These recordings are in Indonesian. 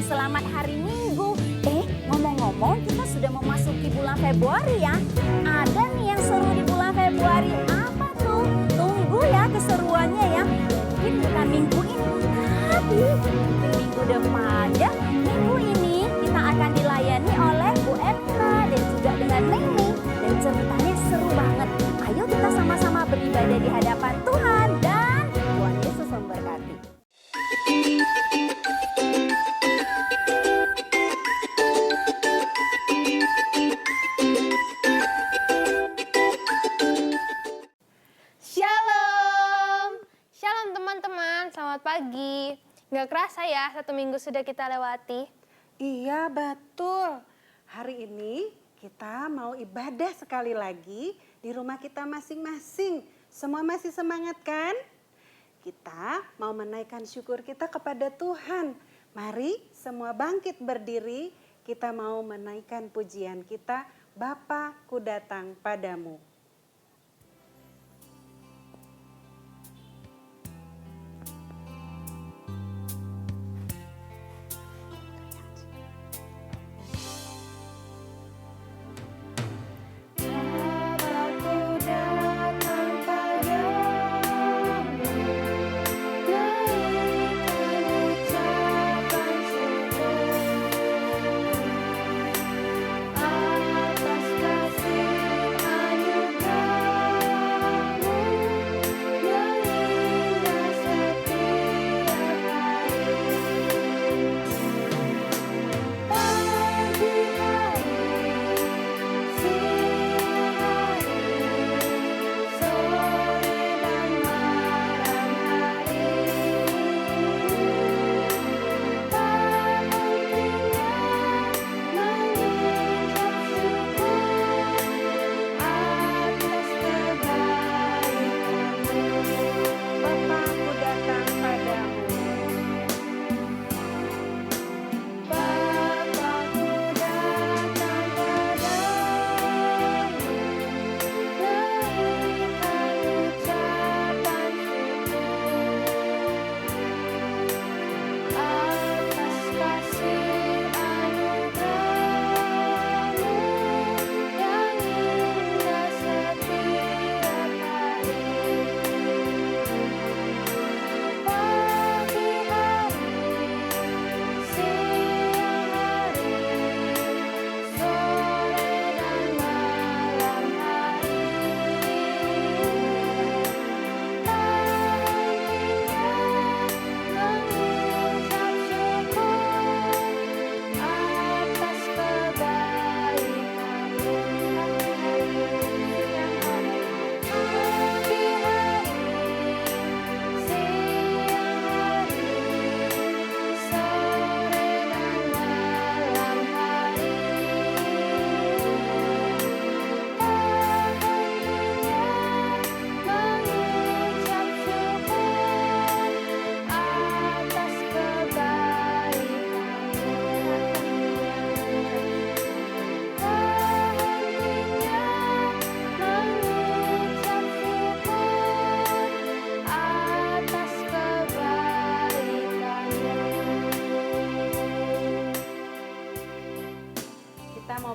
selamat hari Minggu. Ngomong-ngomong kita sudah memasuki bulan Februari ya. Ada nih yang seru di bulan Februari. Apa tuh? Tunggu ya keseruannya ya. Mungkin bukan minggu ini, tapi minggu depan ya. Minggu ini kita akan dilayani oleh Bu Edna dan juga dengan Neni. Dan ceritanya seru banget. Ayo kita sama-sama beribadah di hadapan Tuhan dan Tuhan Yesus memberkati. Shalom teman-teman, selamat pagi. Nggak kerasa ya, 1 minggu sudah kita lewati. Iya betul, hari ini kita mau ibadah sekali lagi di rumah kita masing-masing. Semua masih semangat kan? Kita mau menaikkan syukur kita kepada Tuhan. Mari semua bangkit berdiri, kita mau menaikkan pujian kita, Bapa ku datang padamu.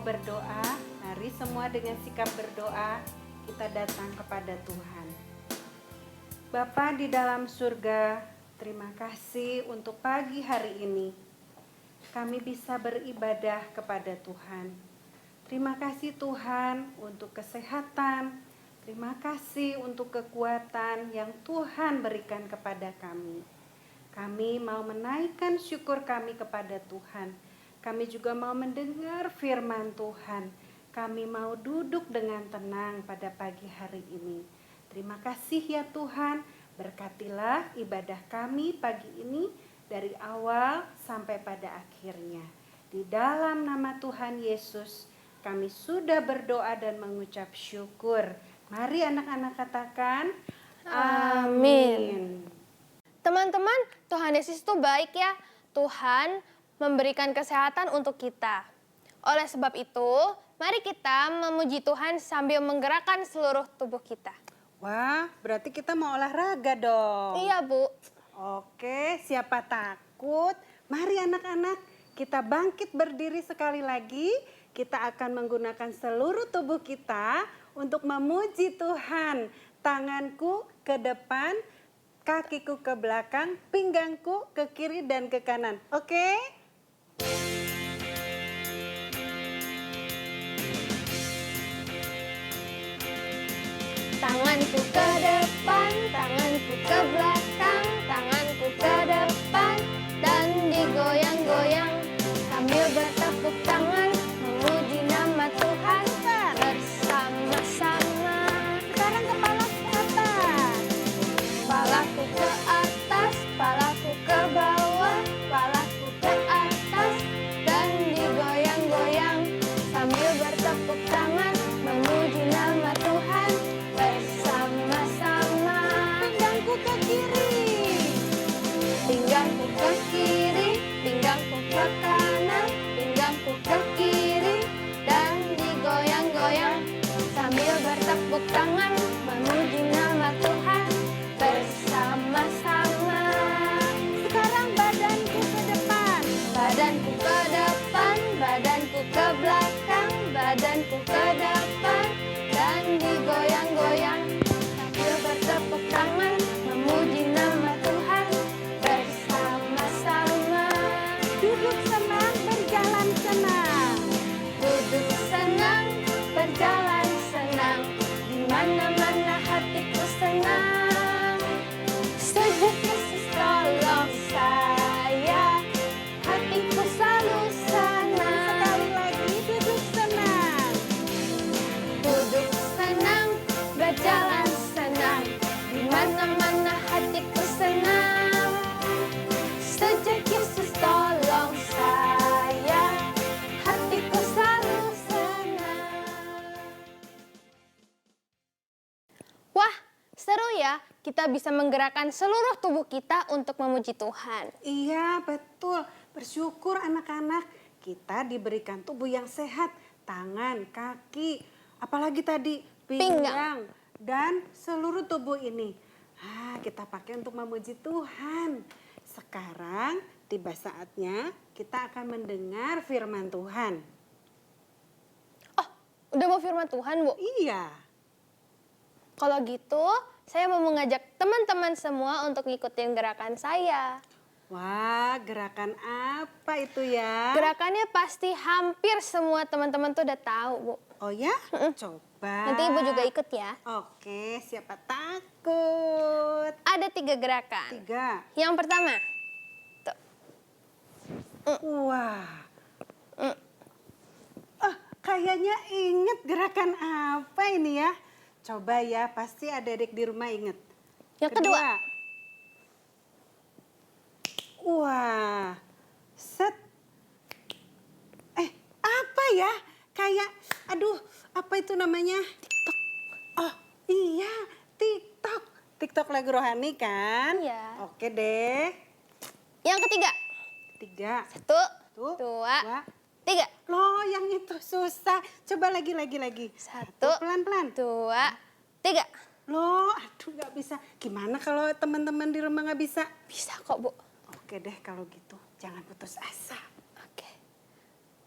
Berdoa, mari semua dengan sikap berdoa kita datang kepada Tuhan. Bapa di dalam surga, terima kasih untuk pagi hari ini. Kami bisa beribadah kepada Tuhan. Terima kasih Tuhan untuk kesehatan. Terima kasih untuk kekuatan yang Tuhan berikan kepada kami. Kami mau menaikkan syukur kami kepada Tuhan. Kami juga mau mendengar firman Tuhan. Kami mau duduk dengan tenang pada pagi hari ini. Terima kasih ya Tuhan. Berkatilah ibadah kami pagi ini dari awal sampai pada akhirnya. Di dalam nama Tuhan Yesus kami sudah berdoa dan mengucap syukur. Mari anak-anak katakan amin. Teman-teman, Tuhan Yesus itu baik ya. Tuhan memberikan kesehatan untuk kita. Oleh sebab itu, mari kita memuji Tuhan sambil menggerakkan seluruh tubuh kita. Wah, berarti kita mau olahraga dong. Iya, Bu. Oke, siapa takut? Mari anak-anak, kita bangkit berdiri sekali lagi. Kita akan menggunakan seluruh tubuh kita untuk memuji Tuhan. Tanganku ke depan, kakiku ke belakang, pinggangku ke kiri dan ke kanan. Oke? Tanganku ke depan, tanganku ke belakang, tanganku ke depan dan digoyang-goyang sambil bertepuk tangan memuji nama Tuhan bersama-sama. Sekarang kepala ke atas. Kepalaku ke atas, kepalaku ke bawah, kepalaku ke atas dan digoyang-goyang sambil bertepuk tangan memuji nama Tuhan bersama-sama. Pinggangku ke kiri. Pinggangku ke kiri, pinggangku ke kanan, pinggangku ke kiri dan digoyang-goyang sambil bertepuk tangan memuji nama Tuhan bersama-sama. Sekarang badanku ke depan. Badanku ke depan, badanku ke belakang, badanku ke depan dan digoyang-goyang sambil bertepuk tangan memuji nama Tuhan bersama-sama. Duduk senang, berjalan senang. Duduk senang, berjalan senang, di mana-mana hatiku senang. Sejak Yesus tolong saya, hatiku selalu senang. Sekali lagi, duduk senang. Duduk senang, berjalan senang, di mana-mana hatiku senang. Sejak Yesus tolong saya, hatiku selalu senang. Wah, seru ya, kita bisa menggerakkan seluruh tubuh kita untuk memuji Tuhan. Iya, betul. Bersyukur anak-anak, kita diberikan tubuh yang sehat. Tangan, kaki, apalagi tadi pinggang dan seluruh tubuh ini. Kita pakai untuk memuji Tuhan. Sekarang tiba saatnya kita akan mendengar firman Tuhan. Oh, udah mau firman Tuhan, Bu? Iya. Kalau gitu, saya mau mengajak teman-teman semua untuk ngikutin gerakan saya. Wah, gerakan apa itu ya? Gerakannya pasti hampir semua teman-teman tuh udah tahu, Bu. Oh ya? Coba. Nanti Ibu juga ikut ya. Oke, siapa takut? Ada 3 gerakan. 3. Yang pertama, tuh. Wah. Kayaknya inget gerakan apa ini ya? Coba ya, pasti adik-adik di rumah inget. Yang kedua. Wah. Set. Apa ya? Kayak, aduh, apa itu namanya? TikTok. Oh, iya, TikTok. TikTok lagu rohani kan? Iya. Oke deh. Yang ketiga. 3. 1, 2, 3. Loh, yang itu susah. Coba lagi. 1, pelan-pelan. 2, 3. Loh, aduh gak bisa. Gimana kalau teman-teman di rumah gak bisa? Bisa kok, Bu. Oke deh kalau gitu, jangan putus asa. Oke.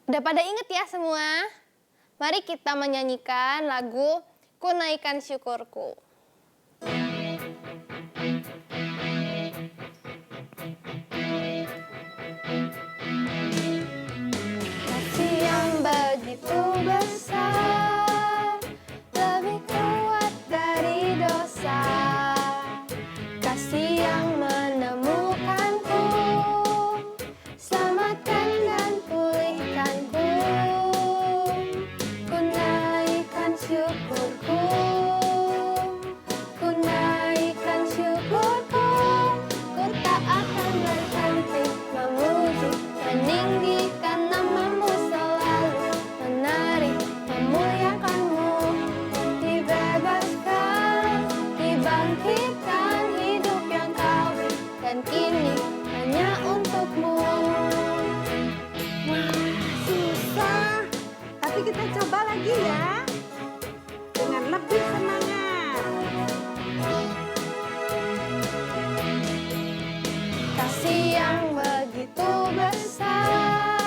Udah pada inget ya semua? Mari kita menyanyikan lagu Ku Naikkan Syukurku. Kasih yang begitu besar, lebih kuat dari dosa. Kasih yang menemukanku, selamatkan dan pulihkanku. Ku naikkan syukurku, ku naikkan syukurku. Ku tak akan berhenti memuji, meninggikan namamu selalu, menari, memuliakanmu. Dibebaskan, dibangkitkan hidup yang kau beri, dan kini hanya untukmu. Susah, tapi kita coba lagi ya. Dengan lebih semangat. Kasih yang begitu besar,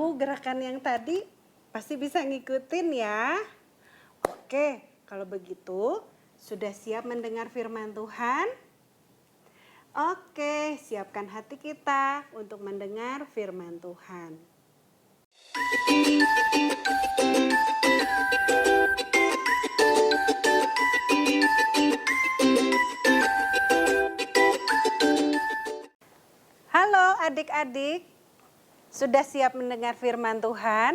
tahu gerakan yang tadi? Pasti bisa ngikutin ya. Oke, kalau begitu sudah siap mendengar firman Tuhan? Oke, siapkan hati kita untuk mendengar firman Tuhan. Halo adik-adik, sudah siap mendengar firman Tuhan?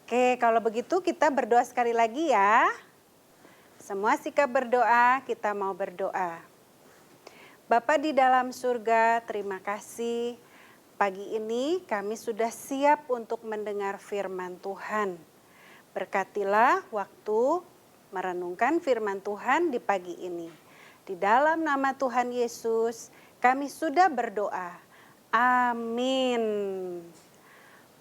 Oke, kalau begitu kita berdoa sekali lagi ya. Semua sikap berdoa, kita mau berdoa. Bapa di dalam surga, terima kasih. Pagi ini kami sudah siap untuk mendengar firman Tuhan. Berkatilah waktu merenungkan firman Tuhan di pagi ini. Di dalam nama Tuhan Yesus, kami sudah berdoa. Amin.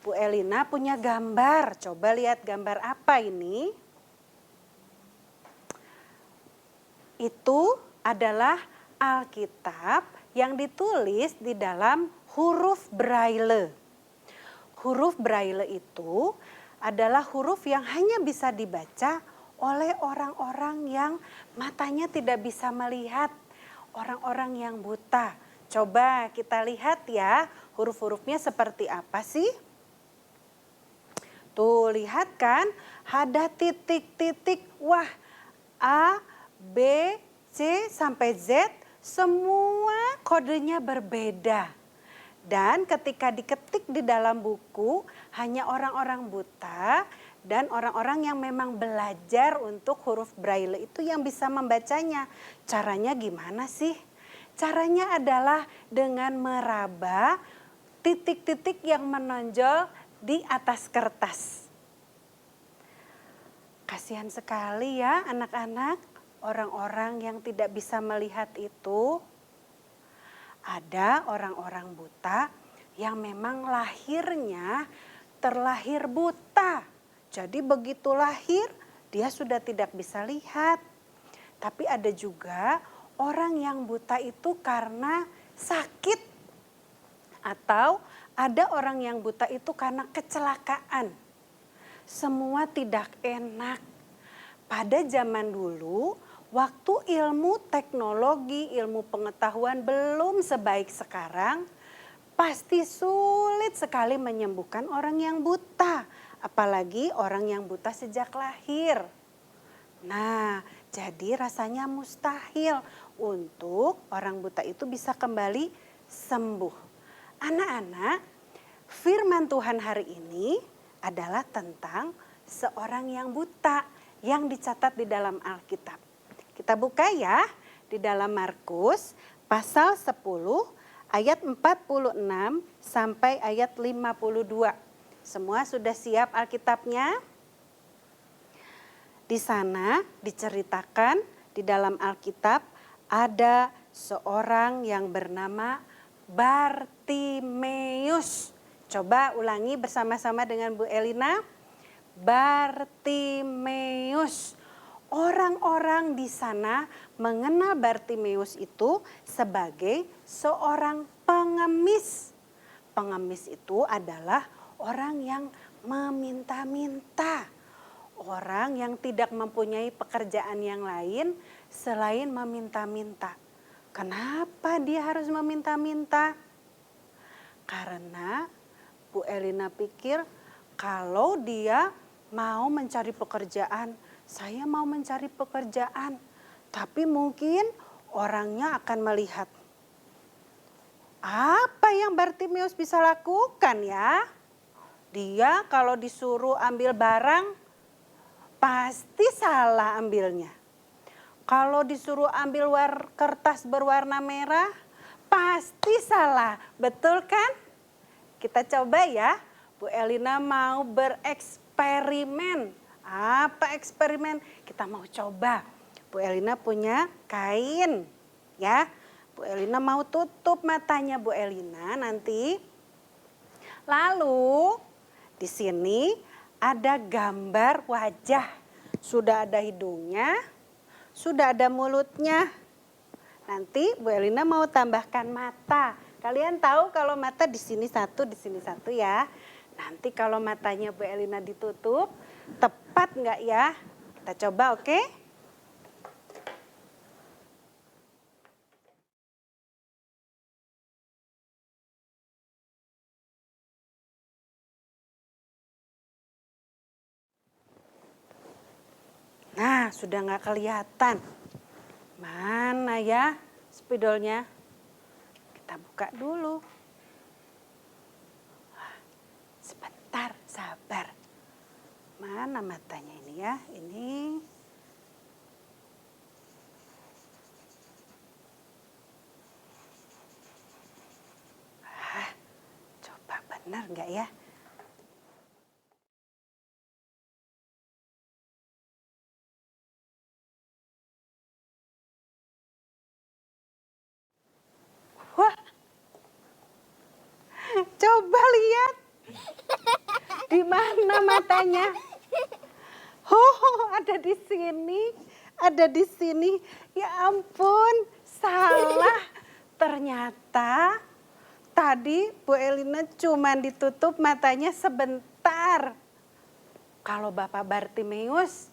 Bu Elina punya gambar. Coba lihat gambar apa ini. Itu adalah Alkitab yang ditulis di dalam huruf Braille. Huruf Braille itu adalah huruf yang hanya bisa dibaca oleh orang-orang yang matanya tidak bisa melihat, orang-orang yang buta. Coba kita lihat ya, huruf-hurufnya seperti apa sih? Tuh, lihat kan, ada titik-titik. Wah, A, B, C sampai Z, semua kodenya berbeda. Dan ketika diketik di dalam buku, hanya orang-orang buta dan orang-orang yang memang belajar untuk huruf Braille itu yang bisa membacanya. Caranya gimana sih? Caranya adalah dengan meraba titik-titik yang menonjol di atas kertas. Kasihan sekali ya anak-anak, orang-orang yang tidak bisa melihat itu. Ada orang-orang buta yang memang lahirnya terlahir buta. Jadi begitu lahir dia sudah tidak bisa lihat. Tapi ada juga orang yang buta itu karena sakit. Atau ada orang yang buta itu karena kecelakaan. Semua tidak enak. Pada zaman dulu, waktu ilmu teknologi, ilmu pengetahuan belum sebaik sekarang, pasti sulit sekali menyembuhkan orang yang buta. Apalagi orang yang buta sejak lahir. Nah, jadi rasanya mustahil untuk orang buta itu bisa kembali sembuh. Anak-anak, firman Tuhan hari ini adalah tentang seorang yang buta yang dicatat di dalam Alkitab. Kita buka ya di dalam Markus pasal 10 ayat 46 sampai ayat 52. Semua sudah siap Alkitabnya? Di sana diceritakan di dalam Alkitab ada seorang yang bernama Bartimeus. Coba ulangi bersama-sama dengan Bu Elina. Bartimeus. Orang-orang di sana mengenal Bartimeus itu sebagai seorang pengemis. Pengemis itu adalah orang yang meminta-minta. Orang yang tidak mempunyai pekerjaan yang lain selain meminta-minta. Kenapa dia harus meminta-minta? Karena Bu Elina pikir kalau dia mau mencari pekerjaan, saya mau mencari pekerjaan. Tapi mungkin orangnya akan melihat, apa yang Bartimeus bisa lakukan ya? Dia kalau disuruh ambil barang, pasti salah ambilnya. Kalau disuruh ambil kertas berwarna merah, pasti salah. Betul kan? Kita coba ya. Bu Elina mau bereksperimen. Apa eksperimen? Kita mau coba. Bu Elina punya kain. Ya. Bu Elina mau tutup matanya Bu Elina nanti. Lalu di sini ada gambar wajah. Sudah ada hidungnya, sudah ada mulutnya. Nanti Bu Elina mau tambahkan mata. Kalian tahu kalau mata di sini satu ya. Nanti kalau matanya Bu Elina ditutup, tepat nggak ya? Kita coba, oke? Nah, sudah nggak kelihatan. Mana ya spidolnya? Kita buka dulu. Sebentar, sabar. Mana matanya ini ya? Ini. Coba benar nggak ya? Wah, coba lihat. Di mana matanya? Oh, ada di sini. Ada di sini. Ya ampun, salah. Ternyata tadi Bu Elina cuma ditutup matanya sebentar. Kalau Bapak Bartimeus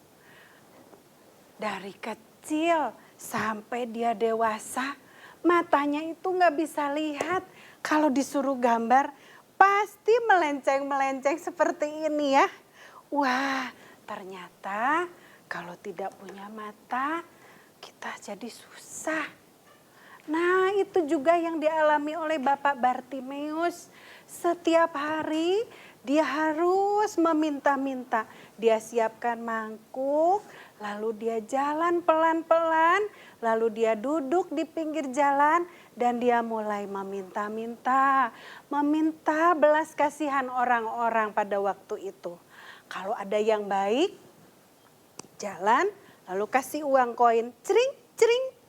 dari kecil sampai dia dewasa, matanya itu nggak bisa lihat. Kalau disuruh gambar, pasti melenceng-melenceng seperti ini ya. Wah, ternyata kalau tidak punya mata, kita jadi susah. Nah, itu juga yang dialami oleh Bapak Bartimeus. Setiap hari dia harus meminta-minta. Dia siapkan mangkuk, lalu dia jalan pelan-pelan, lalu dia duduk di pinggir jalan dan dia mulai meminta-minta. Meminta belas kasihan orang-orang pada waktu itu. Kalau ada yang baik, jalan lalu kasih uang koin, cering, cering.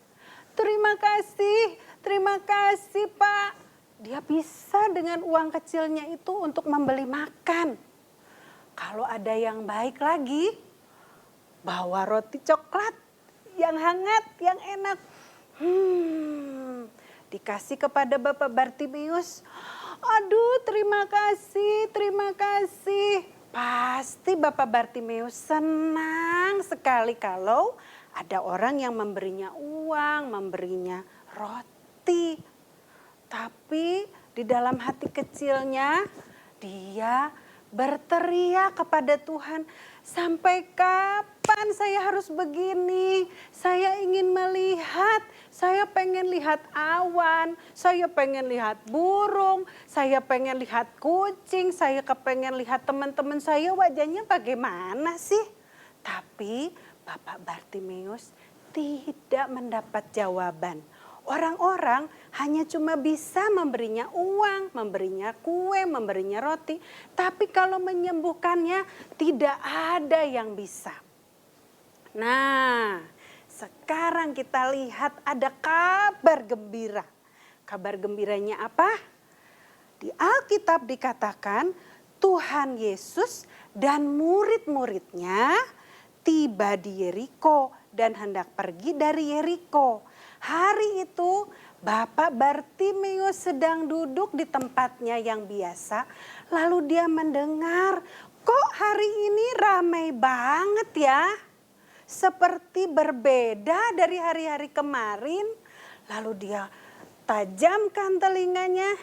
Terima kasih Pak. Dia bisa dengan uang kecilnya itu untuk membeli makan. Kalau ada yang baik lagi, bawa roti coklat yang hangat, yang enak. Dikasih kepada Bapak Bartimeus. Aduh, terima kasih. Pasti Bapak Bartimeus senang sekali kalau ada orang yang memberinya uang, memberinya roti. Tapi di dalam hati kecilnya dia berteriak kepada Tuhan, sampai kapan saya harus begini? Saya ingin melihat, saya pengen lihat awan, saya pengen lihat burung, saya pengen lihat kucing, saya kepengen lihat teman-teman saya wajahnya bagaimana sih? Tapi Bapak Bartimeus tidak mendapat jawaban. Orang-orang hanya cuma bisa memberinya uang, memberinya kue, memberinya roti. Tapi kalau menyembuhkannya tidak ada yang bisa. Nah, sekarang kita lihat ada kabar gembira. Kabar gembiranya apa? Di Alkitab dikatakan Tuhan Yesus dan murid-muridnya tiba di Yeriko dan hendak pergi dari Yeriko. Hari itu Bapak Bartimeus sedang duduk di tempatnya yang biasa. Lalu dia mendengar, kok hari ini ramai banget ya? Seperti berbeda dari hari-hari kemarin. Lalu dia tajamkan telinganya.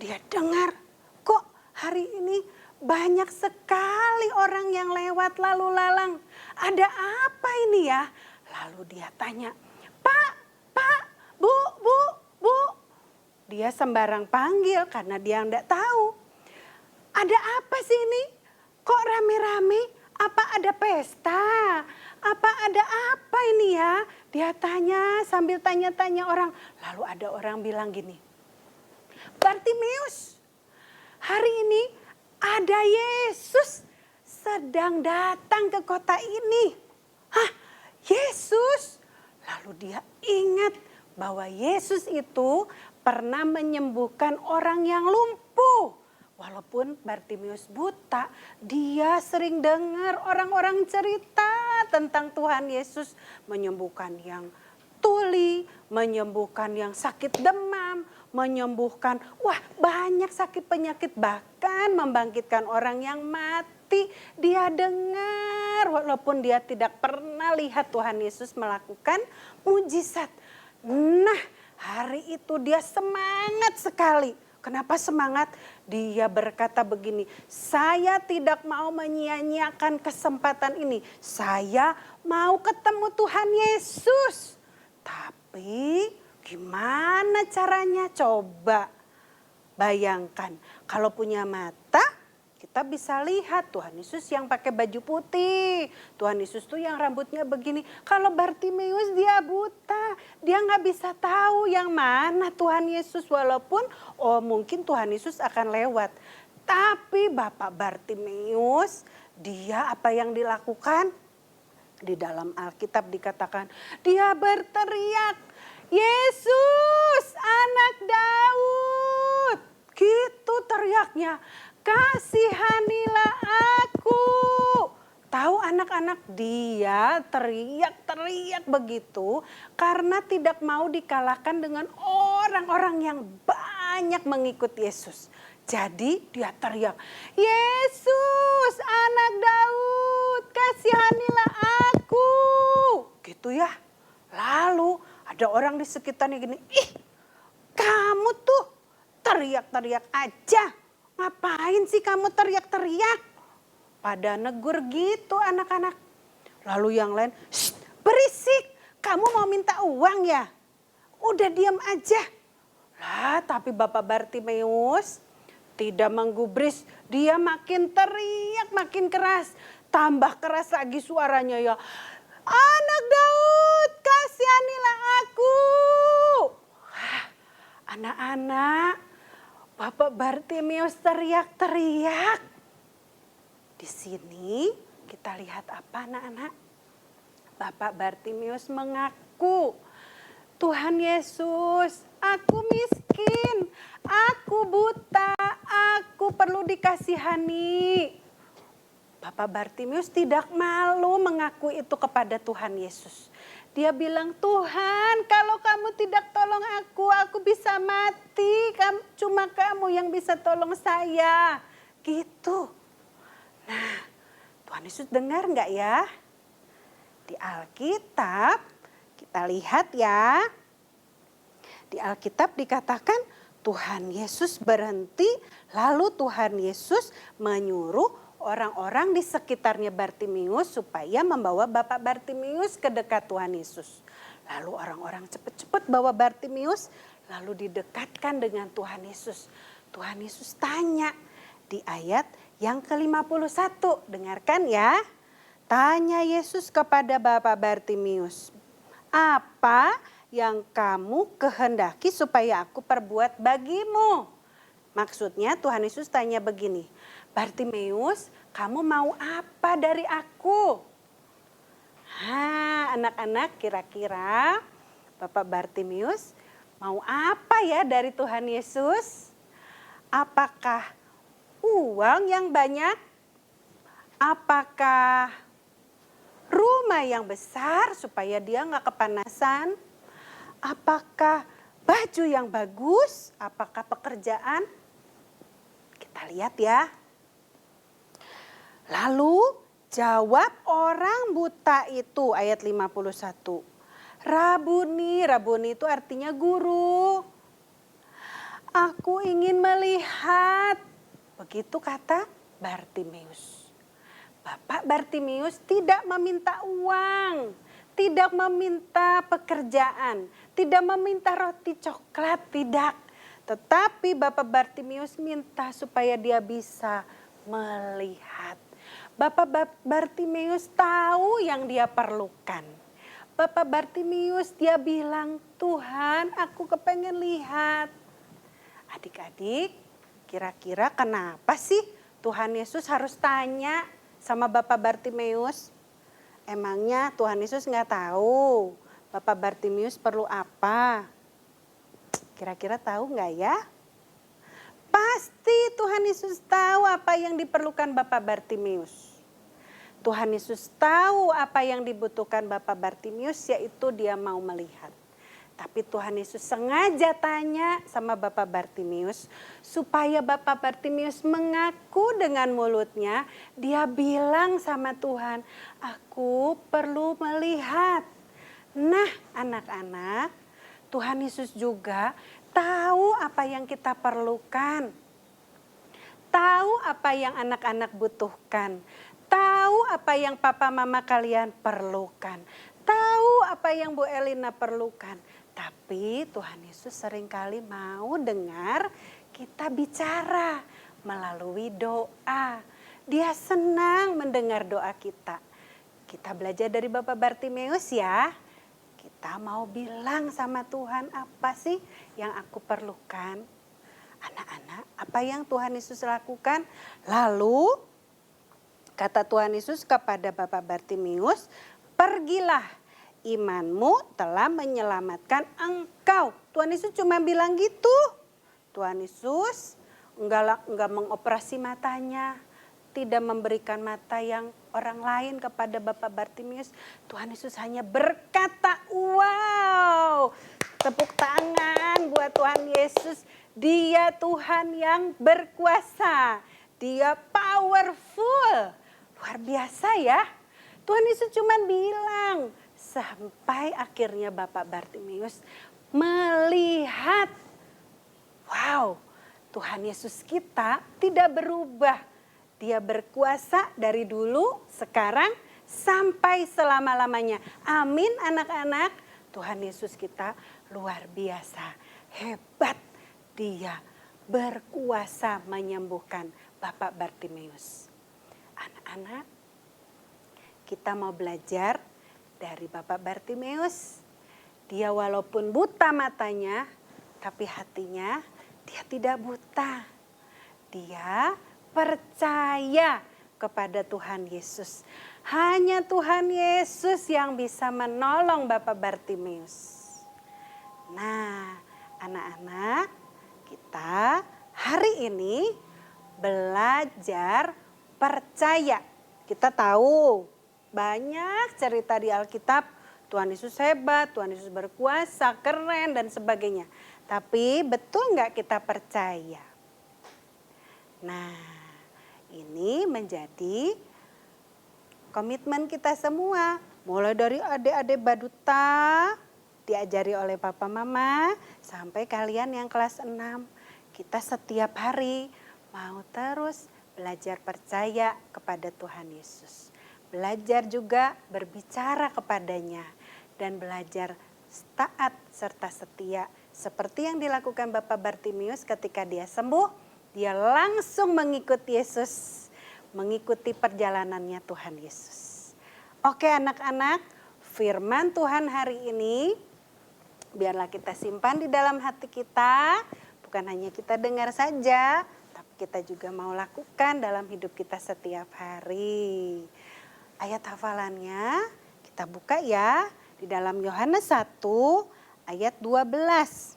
Dia dengar, kok hari ini banyak sekali orang yang lewat lalu lalang. Ada apa ini ya? Lalu dia tanya, Pak, Bu. Dia sembarang panggil karena dia enggak tahu. Ada apa sih ini? Kok rame-rame? Apa ada pesta? Apa ada apa ini ya? Dia tanya sambil tanya-tanya orang. Lalu ada orang bilang gini, Bartimeus, hari ini ada Yesus sedang datang ke kota ini. Hah, Yesus? Lalu dia ingat bahwa Yesus itu pernah menyembuhkan orang yang lumpuh. Walaupun Bartimeus buta, dia sering dengar orang-orang cerita tentang Tuhan Yesus menyembuhkan yang tuli, menyembuhkan yang sakit demam, menyembuhkan. Wah, banyak sakit penyakit, bahkan membangkitkan orang yang mati. Dia dengar walaupun dia tidak pernah lihat Tuhan Yesus melakukan mujizat. Nah, hari itu dia semangat sekali. Kenapa semangat? Dia berkata begini, saya tidak mau menyia-nyiakan kesempatan ini. Saya mau ketemu Tuhan Yesus. Tapi gimana caranya? Coba bayangkan, kalau punya mata kita bisa lihat Tuhan Yesus yang pakai baju putih. Tuhan Yesus tuh yang rambutnya begini. Kalau Bartimeus dia buta, dia nggak bisa tahu yang mana Tuhan Yesus. Walaupun mungkin Tuhan Yesus akan lewat. Tapi Bapak Bartimeus, dia apa yang dilakukan? Di dalam Alkitab dikatakan dia berteriak, Yesus anak Daud. Gitu teriaknya. Kasihanilah aku. Tahu anak-anak, dia teriak-teriak begitu karena tidak mau dikalahkan dengan orang-orang yang banyak mengikut Yesus. Jadi dia teriak, Yesus anak Daud, kasihanilah aku. Gitu ya. Lalu ada orang di sekitarnya gini, ih kamu tuh teriak-teriak aja. Ngapain sih kamu teriak-teriak? Pada negur gitu anak-anak. Lalu yang lain, berisik, kamu mau minta uang ya? Udah diam aja. Lah tapi Bapak Bartimeus tidak menggubris, dia makin teriak, makin keras. Tambah keras lagi suaranya ya. Anak Daud, kasihanilah aku. Anak-anak, Bapak Bartimeus teriak-teriak. Di sini kita lihat apa anak-anak? Bapak Bartimeus mengaku, Tuhan Yesus, aku miskin, aku buta, aku perlu dikasihani. Bapak Bartimeus tidak malu mengaku itu kepada Tuhan Yesus. Dia bilang, Tuhan kalau kamu tidak tolong aku bisa mati. Cuma kamu yang bisa tolong saya. Gitu. Nah, Tuhan Yesus dengar nggak ya? Di Alkitab kita lihat ya. Di Alkitab dikatakan Tuhan Yesus berhenti. Lalu Tuhan Yesus menyuruh orang-orang di sekitarnya Bartimeus supaya membawa Bapak Bartimeus ke dekat Tuhan Yesus. Lalu orang-orang cepat-cepat bawa Bartimeus, lalu didekatkan dengan Tuhan Yesus. Tuhan Yesus tanya di ayat yang ke-51, dengarkan ya. Tanya Yesus kepada Bapak Bartimeus, apa yang kamu kehendaki supaya aku perbuat bagimu? Maksudnya Tuhan Yesus tanya begini, Bartimeus, kamu mau apa dari aku? Anak-anak kira-kira Bapak Bartimeus mau apa ya dari Tuhan Yesus? Apakah uang yang banyak? Apakah rumah yang besar supaya dia nggak kepanasan? Apakah baju yang bagus? Apakah pekerjaan? Kita lihat ya. Lalu jawab orang buta itu ayat 51. Rabuni itu artinya guru. Aku ingin melihat. Begitu kata Bartimeus. Bapak Bartimeus tidak meminta uang, tidak meminta pekerjaan, tidak meminta roti coklat, tidak. Tetapi Bapak Bartimeus minta supaya dia bisa melihat. Bapak Bartimeus tahu yang dia perlukan. Bapak Bartimeus dia bilang, Tuhan aku kepengen lihat. Adik-adik, kira-kira kenapa sih Tuhan Yesus harus tanya sama Bapak Bartimeus? Emangnya Tuhan Yesus nggak tahu Bapak Bartimeus perlu apa? Kira-kira tahu nggak ya? Pasti Tuhan Yesus tahu apa yang diperlukan Bapak Bartimeus. Tuhan Yesus tahu apa yang dibutuhkan Bapak Bartimeus, yaitu dia mau melihat. Tapi Tuhan Yesus sengaja tanya sama Bapak Bartimius supaya Bapak Bartimius mengaku dengan mulutnya. Dia bilang sama Tuhan, aku perlu melihat. Nah anak-anak, Tuhan Yesus juga tahu apa yang kita perlukan. Tahu apa yang anak-anak butuhkan. Tahu apa yang papa mama kalian perlukan. Tahu apa yang Bu Elina perlukan. Tapi Tuhan Yesus seringkali mau dengar kita bicara melalui doa. Dia senang mendengar doa kita. Kita belajar dari Bapak Bartimius ya. Kita mau bilang sama Tuhan, apa sih yang aku perlukan? Anak-anak, apa yang Tuhan Yesus lakukan? Lalu kata Tuhan Yesus kepada Bapak Bartimius, pergilah. Imanmu telah menyelamatkan engkau. Tuhan Yesus cuma bilang gitu. Tuhan Yesus enggak mengoperasi matanya. Tidak memberikan mata yang orang lain kepada Bapak Bartimius. Tuhan Yesus hanya berkata, wow. Tepuk tangan buat Tuhan Yesus. Dia Tuhan yang berkuasa. Dia powerful. Luar biasa ya. Tuhan Yesus cuma bilang. Sampai akhirnya Bapak Bartimius melihat, wow, Tuhan Yesus kita tidak berubah. Dia berkuasa dari dulu, sekarang, sampai selama-lamanya. Amin anak-anak. Tuhan Yesus kita luar biasa, hebat. Dia berkuasa menyembuhkan Bapak Bartimius. Anak-anak, kita mau belajar dari Bapak Bartimius. Dia walaupun buta matanya, tapi hatinya dia tidak buta. Dia percaya kepada Tuhan Yesus. Hanya Tuhan Yesus yang bisa menolong Bapak Bartimius. Nah, anak-anak, kita hari ini belajar percaya. Kita tahu banyak cerita di Alkitab, Tuhan Yesus hebat, Tuhan Yesus berkuasa, keren dan sebagainya. Tapi betul nggak kita percaya? Nah, ini menjadi komitmen kita semua. Mulai dari adik-adik Baduta, diajari oleh papa mama, sampai kalian yang kelas 6. Kita setiap hari mau terus belajar percaya kepada Tuhan Yesus. Belajar juga berbicara kepadanya dan belajar taat serta setia. Seperti yang dilakukan Bapak Bartimius ketika dia sembuh, dia langsung mengikuti Yesus, mengikuti perjalanannya Tuhan Yesus. Oke anak-anak, firman Tuhan hari ini biarlah kita simpan di dalam hati kita. Bukan hanya kita dengar saja, tapi kita juga mau lakukan dalam hidup kita setiap hari. Ayat hafalannya kita buka ya di dalam Yohanes 1 ayat 12.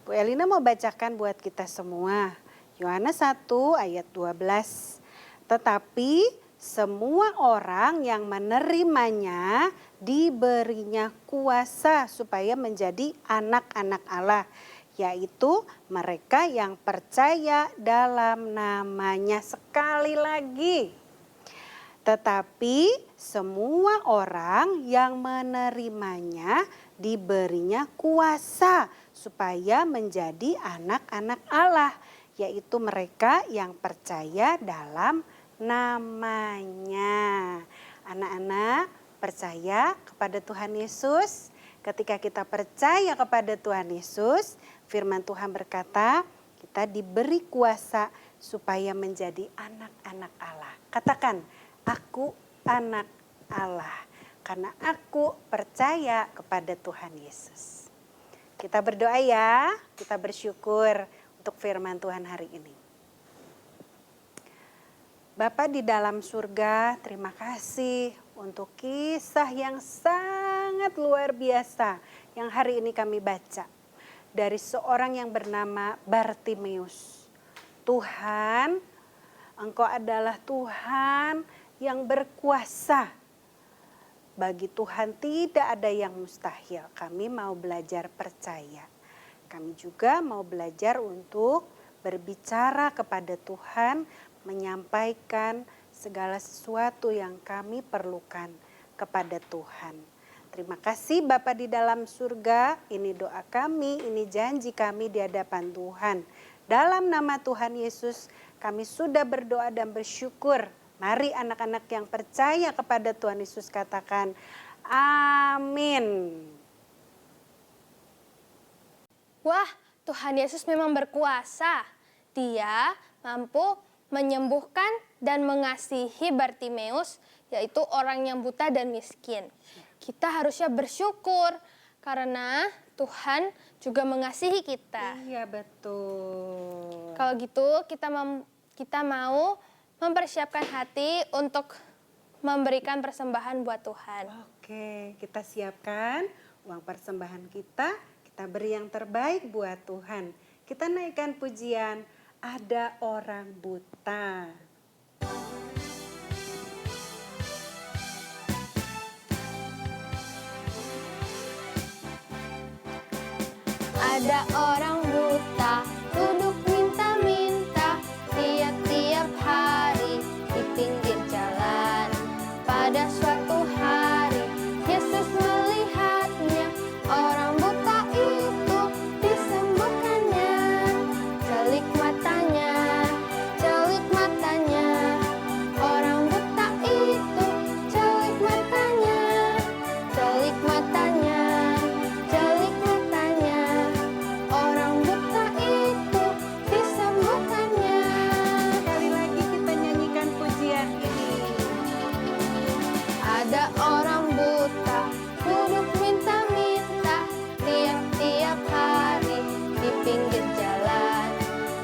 Bu Elina mau bacakan buat kita semua. Yohanes 1 ayat 12. Tetapi semua orang yang menerimanya diberinya kuasa supaya menjadi anak-anak Allah. Yaitu mereka yang percaya dalam namanya. Sekali lagi. Tetapi semua orang yang menerimanya diberinya kuasa supaya menjadi anak-anak Allah. Yaitu mereka yang percaya dalam namanya. Anak-anak percaya kepada Tuhan Yesus. Ketika kita percaya kepada Tuhan Yesus, firman Tuhan berkata, kita diberi kuasa supaya menjadi anak-anak Allah. Katakan, aku anak Allah karena aku percaya kepada Tuhan Yesus. Kita berdoa ya, kita bersyukur untuk firman Tuhan hari ini. Bapa di dalam surga, terima kasih untuk kisah yang sangat luar biasa yang hari ini kami baca. Dari seorang yang bernama Bartimius. Tuhan, Engkau adalah Tuhan yang berkuasa Bagi Tuhan tidak ada yang mustahil. Kami mau belajar percaya. Kami juga mau belajar untuk berbicara kepada Tuhan, menyampaikan segala sesuatu yang kami perlukan kepada Tuhan. Terima kasih Bapa di dalam surga, ini doa kami, ini janji kami di hadapan Tuhan. Dalam nama Tuhan Yesus kami sudah berdoa dan bersyukur. Mari anak-anak yang percaya kepada Tuhan Yesus katakan amin. Wah, Tuhan Yesus memang berkuasa. Dia mampu menyembuhkan dan mengasihi Bartimeus, yaitu orang yang buta dan miskin. Kita harusnya bersyukur karena Tuhan juga mengasihi kita. Iya betul. Kalau gitu kita mau mempersiapkan hati untuk memberikan persembahan buat Tuhan. Oke, kita siapkan uang persembahan kita beri yang terbaik buat Tuhan. Kita naikkan pujian, ada orang buta. Ada orang buta, duduk minta-minta, tiap-tiap hari di pinggir jalan. Pada suatu hari, Yesus melihatnya, orang buta itu disembuhkannya. Celik matanya, orang buta itu celik matanya, celik matanya. Orang buta itu disembuhkannya. Sekali lagi kita nyanyikan pujian ini. Ada orang buta, duduk minta-minta, tiap-tiap hari di pinggir jalan.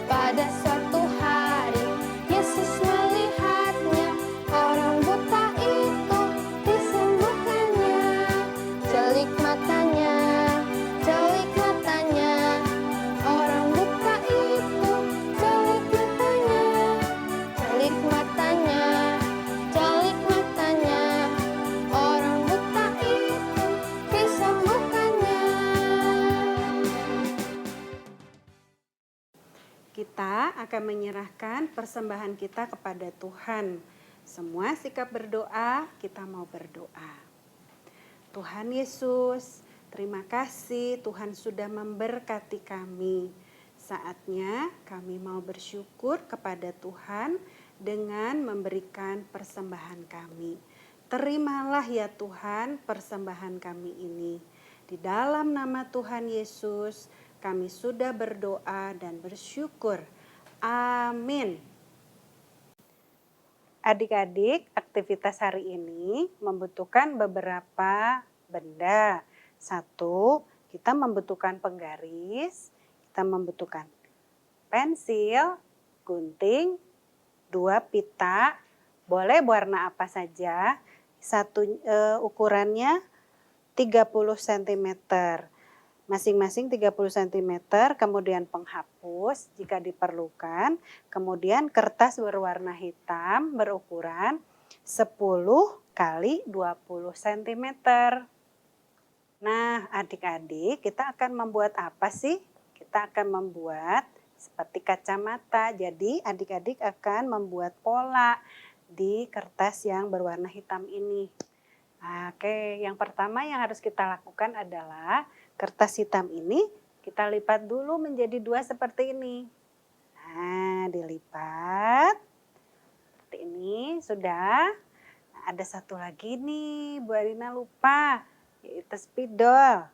Pada suatu hari, Yesus melihatnya, orang buta itu disembuhkannya. Celik matanya, orang buta itu celik matanya, orang buta itu disembuhkannya. Kita akan menyerahkan persembahan kita kepada Tuhan. Semua sikap berdoa, kita mau berdoa. Tuhan Yesus, terima kasih Tuhan sudah memberkati kami. Saatnya kami mau bersyukur kepada Tuhan dengan memberikan persembahan kami. Terimalah ya Tuhan persembahan kami ini. Di dalam nama Tuhan Yesus kami sudah berdoa dan bersyukur. Amin. Adik-adik, aktivitas hari ini membutuhkan beberapa benda. Satu, kita membutuhkan penggaris, kita membutuhkan pensil, gunting, 2 pita, boleh warna apa saja. Satu ukurannya 30 cm. Masing-masing 30 cm, kemudian penghapus jika diperlukan, kemudian kertas berwarna hitam berukuran 10 kali 20 cm. Nah, adik-adik, kita akan membuat apa sih? Kita akan membuat seperti kacamata. Jadi, adik-adik akan membuat pola di kertas yang berwarna hitam ini. Oke, yang pertama yang harus kita lakukan adalah kertas hitam ini kita lipat dulu menjadi 2 seperti ini. Nah, dilipat seperti ini sudah. Nah, ada satu lagi nih, Bu Arina lupa, yaitu spidol.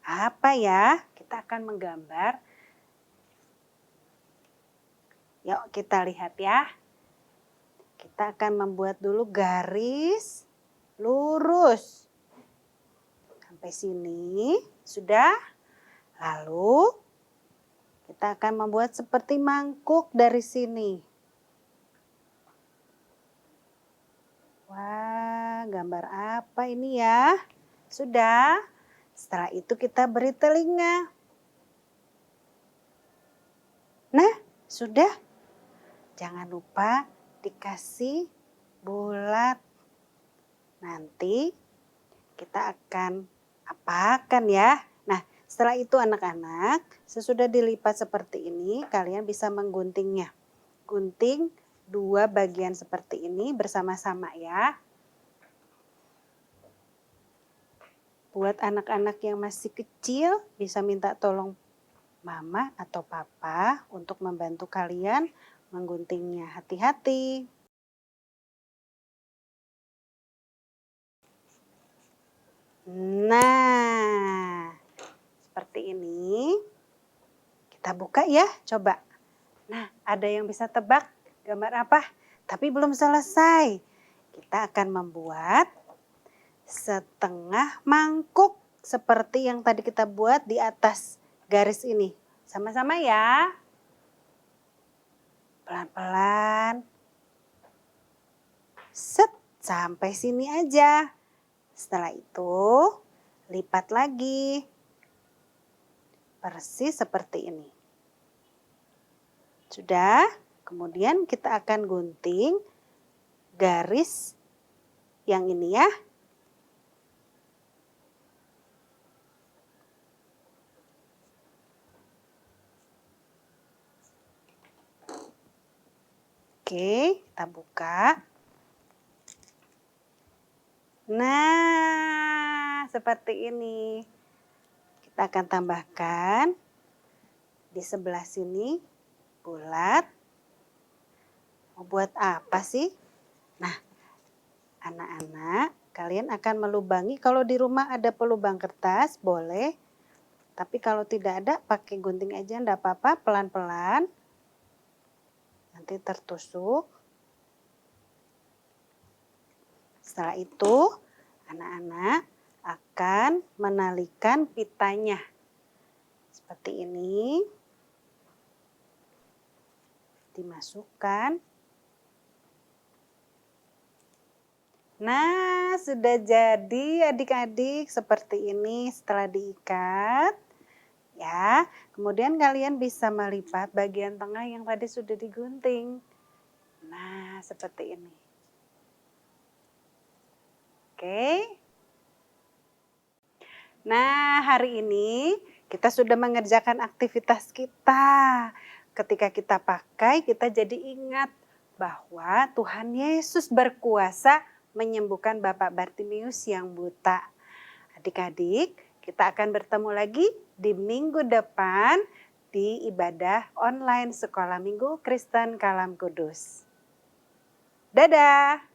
Apa ya? Kita akan menggambar. Yuk kita lihat ya. Kita akan membuat dulu garis lurus sampai sini, sudah. Lalu kita akan membuat seperti mangkuk dari sini. Wah, gambar apa ini ya? Sudah. Setelah itu kita beri telinga. Nah, sudah. Jangan lupa dikasih bulat. Nanti kita akan apakan ya. Nah, setelah itu anak-anak, sesudah dilipat seperti ini, kalian bisa mengguntingnya. Gunting 2 bagian seperti ini bersama-sama ya. Buat anak-anak yang masih kecil, bisa minta tolong mama atau papa untuk membantu kalian mengguntingnya. Hati-hati. Nah, seperti ini. Kita buka ya, coba. Nah, ada yang bisa tebak gambar apa? Tapi belum selesai. Kita akan membuat setengah mangkuk seperti yang tadi kita buat di atas garis ini. Sama-sama ya. Pelan-pelan. Set, sampai sini aja. Setelah itu, lipat lagi. Persis seperti ini. Sudah, kemudian kita akan gunting garis yang ini ya. Oke, kita buka. Nah, seperti ini. Kita akan tambahkan di sebelah sini bulat. Mau buat apa sih? Nah, anak-anak, kalian akan melubangi. Kalau di rumah ada pelubang kertas, boleh. Tapi kalau tidak ada, pakai gunting aja, enggak apa-apa, pelan-pelan. Nanti tertusuk. Setelah itu, anak-anak akan menalikan pitanya. Seperti ini. Dimasukkan. Nah, sudah jadi adik-adik seperti ini setelah diikat. Ya, kemudian kalian bisa melipat bagian tengah yang tadi sudah digunting. Nah, seperti ini. Oke. Nah, hari ini kita sudah mengerjakan aktivitas kita. Ketika kita pakai, kita jadi ingat bahwa Tuhan Yesus berkuasa menyembuhkan Bapak Bartimius yang buta. Adik-adik, kita akan bertemu lagi di minggu depan di ibadah online Sekolah Minggu Kristen Kalam Kudus. Dadah!